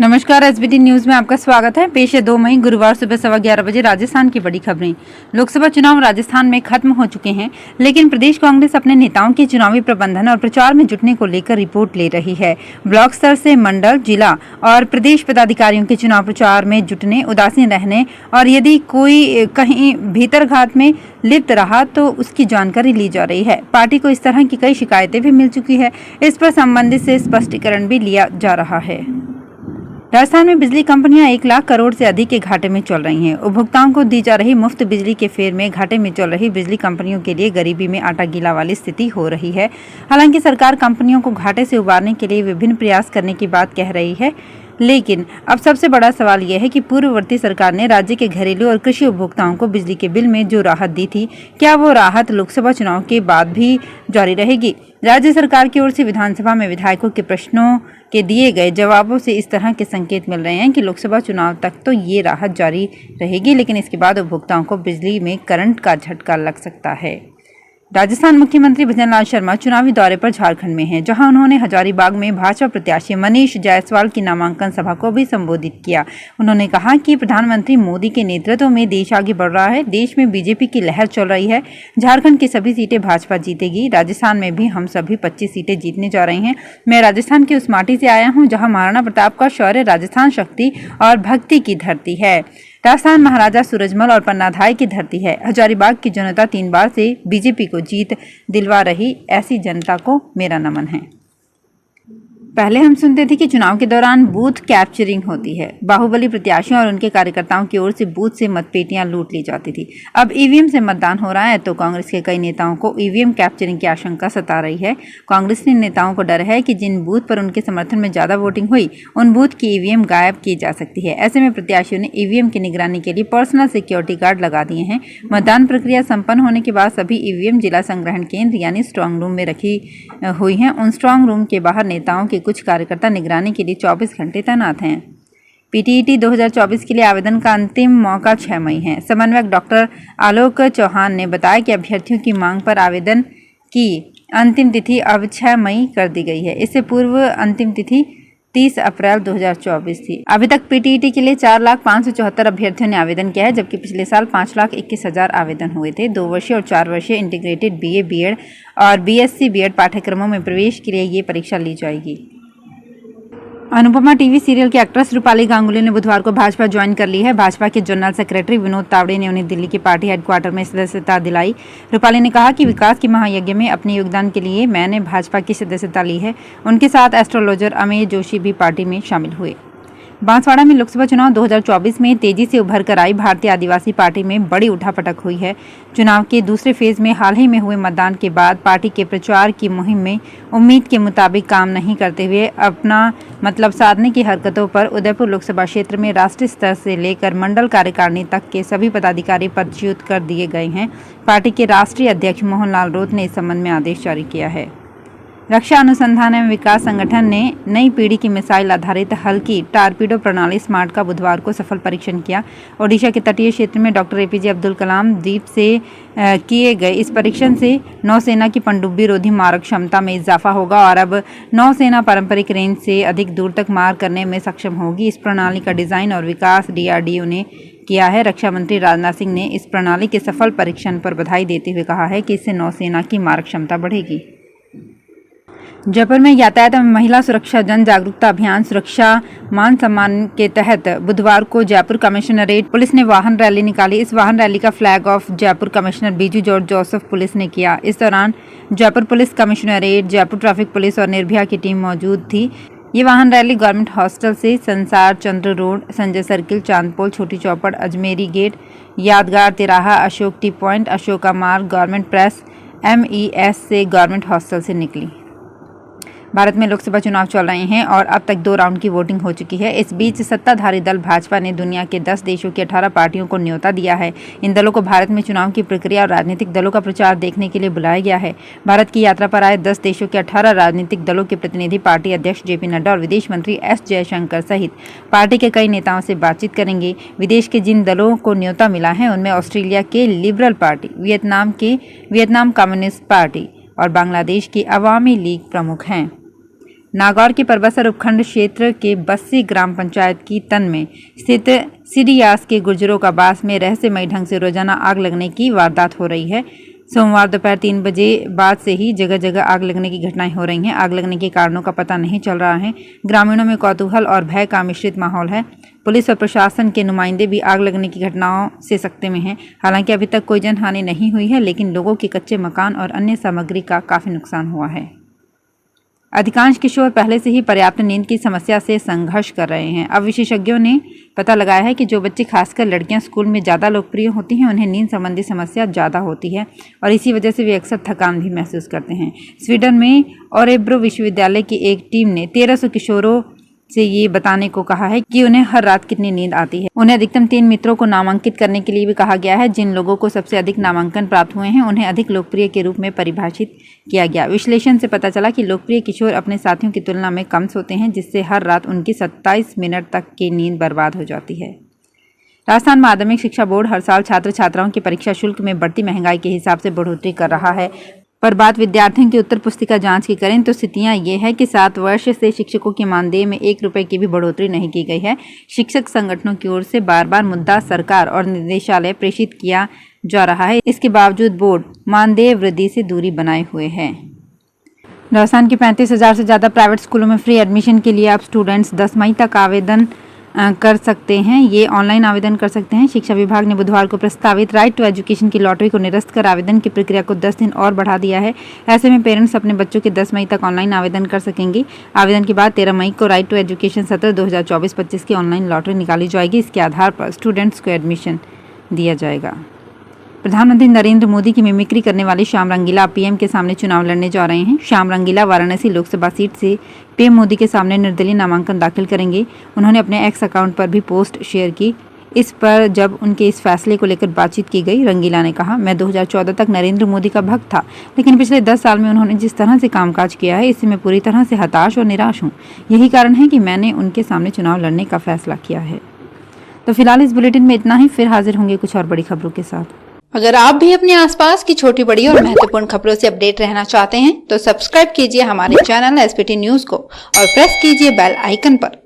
नमस्कार, SBT news में आपका स्वागत है। पेश है 2 मई गुरुवार सुबह 11:15 बजे राजस्थान की बड़ी खबरें। लोकसभा चुनाव राजस्थान में खत्म हो चुके हैं, लेकिन प्रदेश कांग्रेस अपने नेताओं के चुनावी प्रबंधन और प्रचार में जुटने को लेकर रिपोर्ट ले रही है। ब्लॉक स्तर से मंडल, जिला और प्रदेश पदाधिकारियों के चुनाव प्रचार में जुटने, उदासीन रहने और यदि कोई कहीं भीतरघात में लिप्त रहा तो उसकी जानकारी ली जा रही है। पार्टी को इस तरह की कई शिकायतें भी मिल चुकी है। इस पर संबंधित से स्पष्टीकरण भी लिया जा रहा है। राजस्थान में बिजली कंपनियां 1 लाख करोड़ से अधिक के घाटे में चल रही हैं। उपभोक्ताओं को दी जा रही मुफ्त बिजली के फेर में घाटे में चल रही बिजली कंपनियों के लिए गरीबी में आटा गीला वाली स्थिति हो रही है। हालांकि सरकार कंपनियों को घाटे से उबारने के लिए विभिन्न प्रयास करने की बात कह रही है, लेकिन अब सबसे बड़ा सवाल यह है कि पूर्ववर्ती सरकार ने राज्य के घरेलू और कृषि उपभोक्ताओं को बिजली के बिल में जो राहत दी थी, क्या वो राहत लोकसभा चुनाव के बाद भी जारी रहेगी? राज्य सरकार की ओर से विधानसभा में विधायकों के प्रश्नों के दिए गए जवाबों से इस तरह के संकेत मिल रहे हैं कि लोकसभा चुनाव तक तो ये राहत जारी रहेगी, लेकिन इसके बाद उपभोक्ताओं को बिजली में करंट का झटका लग सकता है। राजस्थान मुख्यमंत्री भजनलाल शर्मा चुनावी दौरे पर झारखंड में हैं, जहां उन्होंने हजारीबाग में भाजपा प्रत्याशी मनीष जायसवाल की नामांकन सभा को भी संबोधित किया। उन्होंने कहा कि प्रधानमंत्री मोदी के नेतृत्व में देश आगे बढ़ रहा है। देश में बीजेपी की लहर चल रही है। झारखंड की सभी सीटें भाजपा जीतेगी। राजस्थान में भी हम सभी 25 सीटें जीतने जा रहे हैं। मैं राजस्थान की उस माटी से आया हूँ जहाँ महाराणा प्रताप का शौर्य, राजस्थान शक्ति और भक्ति की धरती है। राजस्थान महाराजा सूरजमल और पन्नाधाय की धरती है। हजारीबाग की जनता 3 बार से बीजेपी को जीत दिलवा रही, ऐसी जनता को मेरा नमन है। पहले हम सुनते थे कि चुनाव के दौरान बूथ कैप्चरिंग होती है। बाहुबली प्रत्याशियों और उनके कार्यकर्ताओं की ओर से बूथ से मतपेटियां लूट ली जाती थी। अब ईवीएम से मतदान हो रहा है तो कांग्रेस के कई नेताओं को ईवीएम कैप्चरिंग की आशंका सता रही है। कांग्रेस के नेताओं को डर है कि जिन बूथ पर उनके समर्थन में ज्यादा वोटिंग हुई, उन बूथ की ईवीएम गायब की जा सकती है। ऐसे में प्रत्याशियों ने ईवीएम की निगरानी के लिए पर्सनल सिक्योरिटी गार्ड लगा दिए हैं। मतदान प्रक्रिया संपन्न होने के बाद सभी ईवीएम जिला संग्रहण केंद्र यानी स्ट्रांग रूम में रखी हुई हैं। उन स्ट्रांग रूम के बाहर नेताओं के कुछ कार्यकर्ता निगरानी के लिए 24 घंटे तैनात हैं। पीटीईटी 2024 के लिए आवेदन का अंतिम मौका 6 मई है। समन्वयक डॉक्टर आलोक चौहान ने बताया कि अभ्यर्थियों की मांग पर आवेदन की अंतिम तिथि अब 6 मई कर दी गई है। इससे पूर्व अंतिम तिथि 30 अप्रैल 2024 थी। अभी तक पीटीईटी के लिए 4,574 अभ्यर्थियों ने आवेदन किया है, जबकि पिछले साल 5,21,000 आवेदन हुए थे। 2 वर्षीय और 4 वर्षीय इंटीग्रेटेड बीए, बीएड और बीएससी बीएड पाठ्यक्रमों में प्रवेश के लिए ये परीक्षा ली जाएगी। अनुपमा टीवी सीरियल की एक्ट्रेस रूपाली गांगुली ने बुधवार को भाजपा ज्वाइन कर ली है। भाजपा के जनरल सेक्रेटरी विनोद तावड़े ने उन्हें दिल्ली की पार्टी हेडक्वार्टर में सदस्यता दिलाई। रूपाली ने कहा कि विकास के महायज्ञ में अपने योगदान के लिए मैंने भाजपा की सदस्यता ली है। उनके साथ एस्ट्रोलॉजर अमेय जोशी भी पार्टी में शामिल हुए। बांसवाड़ा में लोकसभा चुनाव 2024 में तेजी से उभर कर आई भारतीय आदिवासी पार्टी में बड़ी उठापटक हुई है। चुनाव के दूसरे फेज में हाल ही में हुए मतदान के बाद पार्टी के प्रचार की मुहिम में उम्मीद के मुताबिक काम नहीं करते हुए अपना मतलब साधने की हरकतों पर उदयपुर लोकसभा क्षेत्र में राष्ट्रीय स्तर से लेकर मंडल कार्यकारिणी तक के सभी पदाधिकारी पदच्युत कर दिए गए हैं। पार्टी के राष्ट्रीय अध्यक्ष मोहन लाल रोत ने इस संबंध में आदेश जारी किया है। रक्षा अनुसंधान एवं विकास संगठन ने नई पीढ़ी की मिसाइल आधारित हल्की टारपीडो प्रणाली स्मार्ट का बुधवार को सफल परीक्षण किया। ओडिशा के तटीय क्षेत्र में डॉक्टर एपीजे अब्दुल कलाम द्वीप से किए गए इस परीक्षण से नौसेना की पनडुब्बी रोधी मारक क्षमता में इजाफा होगा और अब नौसेना पारंपरिक रेंज से अधिक दूर तक मार करने में सक्षम होगी। इस प्रणाली का डिजाइन और विकास डीआरडीओ ने किया है। रक्षा मंत्री राजनाथ सिंह ने इस प्रणाली के सफल परीक्षण पर बधाई देते हुए कहा है कि इससे नौसेना की मारक क्षमता बढ़ेगी। जयपुर में यातायात एवं महिला सुरक्षा जन जागरूकता अभियान सुरक्षा मान सम्मान के तहत बुधवार को जयपुर कमिश्नरेट पुलिस ने वाहन रैली निकाली। इस वाहन रैली का flag of Jaipur commissioner Biju George Joseph police ने किया। इस दौरान Jaipur police commissionerate, Jaipur traffic police और निर्भया की टीम मौजूद थी। ये वाहन रैली गवर्नमेंट हॉस्टल से संसार चंद्र रोड, संजय सर्किल, चांदपोल, छोटी चौपड़, अजमेरी गेट, यादगार तिराहा, अशोक टी पॉइंट, अशोका मार्ग, गवर्नमेंट प्रेस, MES से गवर्नमेंट हॉस्टल से निकली। भारत में लोकसभा चुनाव चल रहे हैं और अब तक 2 राउंड की वोटिंग हो चुकी है। इस बीच सत्ताधारी दल भाजपा ने दुनिया के 10 देशों की 18 पार्टियों को न्योता दिया है। इन दलों को भारत में चुनाव की प्रक्रिया और राजनीतिक दलों का प्रचार देखने के लिए बुलाया गया है। भारत की यात्रा पर आए 10 देशों के 18 राजनीतिक दलों के प्रतिनिधि पार्टी अध्यक्ष JP नड्डा और विदेश मंत्री S जयशंकर सहित पार्टी के कई नेताओं से बातचीत करेंगे। विदेश के जिन दलों को न्योता मिला है उनमें ऑस्ट्रेलिया के liberal party, Vietnam communist party और बांग्लादेश की अवामी लीग प्रमुख हैं। नागौर के परबसर उपखंड क्षेत्र के बस्सी ग्राम पंचायत की तन में स्थित सीरियास के गुर्जरों का बास में रहस्यमय ढंग से रोजाना आग लगने की वारदात हो रही है। सोमवार दोपहर 3 बजे बाद से ही जगह जगह आग लगने की घटनाएं हो रही हैं। आग लगने के कारणों का पता नहीं चल रहा है। ग्रामीणों में कौतूहल और भय का मिश्रित माहौल है। पुलिस और प्रशासन के नुमाइंदे भी आग लगने की घटनाओं से सकते में हैं। हालांकि अभी तक कोई जनहानि नहीं हुई है, लेकिन लोगों के कच्चे मकान और अन्य सामग्री का काफी नुकसान हुआ है। अधिकांश किशोर पहले से ही पर्याप्त नींद की समस्या से संघर्ष कर रहे हैं। अब विशेषज्ञों ने पता लगाया है कि जो बच्चे, खासकर लड़कियां, स्कूल में ज़्यादा लोकप्रिय होती हैं, उन्हें नींद संबंधी समस्या ज़्यादा होती है और इसी वजह से वे अक्सर थकान भी महसूस करते हैं। स्वीडन में ओरेब्रो विश्वविद्यालय की एक टीम ने 1300 किशोरों से ये बताने को कहा है कि उन्हें हर रात कितनी नींद आती है। उन्हें अधिकतम 3 मित्रों को नामांकित करने के लिए भी कहा गया है। जिन लोगों को सबसे अधिक नामांकन प्राप्त हुए हैं, उन्हें अधिक लोकप्रिय के रूप में परिभाषित किया गया। विश्लेषण से पता चला कि लोकप्रिय किशोर अपने साथियों की तुलना में कम सोते हैं, जिससे हर रात उनकी 27 मिनट तक की नींद बर्बाद हो जाती है। राजस्थान माध्यमिक शिक्षा बोर्ड हर साल छात्र छात्राओं की परीक्षा शुल्क में बढ़ती महंगाई के हिसाब से बढ़ोतरी कर रहा है। पर बात विद्यार्थियों की उत्तर पुस्तिका जांच की करें तो स्थितियां ये है कि 7 वर्ष से शिक्षकों की मानदेय में 1 रुपए की भी बढ़ोतरी नहीं की गई है। शिक्षक संगठनों की ओर से बार बार मुद्दा सरकार और निदेशालय प्रेषित किया जा रहा है। इसके बावजूद बोर्ड मानदेय वृद्धि से दूरी बनाए हुए है। राजस्थान के 35,000 से ज़्यादा प्राइवेट स्कूलों में फ्री एडमिशन के लिए अब स्टूडेंट्स 10 मई तक आवेदन कर सकते हैं। ये ऑनलाइन आवेदन कर सकते हैं। शिक्षा विभाग ने बुधवार को प्रस्तावित राइट टू एजुकेशन की लॉटरी को निरस्त कर आवेदन की प्रक्रिया को 10 दिन और बढ़ा दिया है। ऐसे में पेरेंट्स अपने बच्चों के 10 मई तक ऑनलाइन आवेदन कर सकेंगे। आवेदन के बाद 13 मई को राइट टू एजुकेशन सत्र 2024-25 की ऑनलाइन लॉटरी निकाली जाएगी। इसके आधार पर स्टूडेंट्स को एडमिशन दिया जाएगा। प्रधानमंत्री नरेंद्र मोदी की मिमिक्री करने वाले श्याम रंगीला पीएम के सामने चुनाव लड़ने जा रहे हैं। श्याम रंगीला वाराणसी लोकसभा सीट से पीएम मोदी के सामने निर्दलीय नामांकन दाखिल करेंगे। उन्होंने अपने एक्स अकाउंट पर भी पोस्ट शेयर की। इस पर जब उनके इस फैसले को लेकर बातचीत की गई, रंगीला ने कहा, मैं 2014 तक नरेंद्र मोदी का भक्त था, लेकिन पिछले 10 साल में उन्होंने जिस तरह से कामकाज किया है, इससे मैं पूरी तरह से हताश और निराश हूँ। यही कारण है कि मैंने उनके सामने चुनाव लड़ने का फैसला किया है। तो फिलहाल इस बुलेटिन में इतना ही। फिर हाजिर होंगे कुछ और बड़ी खबरों के साथ। अगर आप भी अपने आसपास की छोटी बड़ी और महत्वपूर्ण खबरों से अपडेट रहना चाहते हैं तो सब्सक्राइब कीजिए हमारे चैनल एसपीटी न्यूज को और प्रेस कीजिए बेल आइकन पर।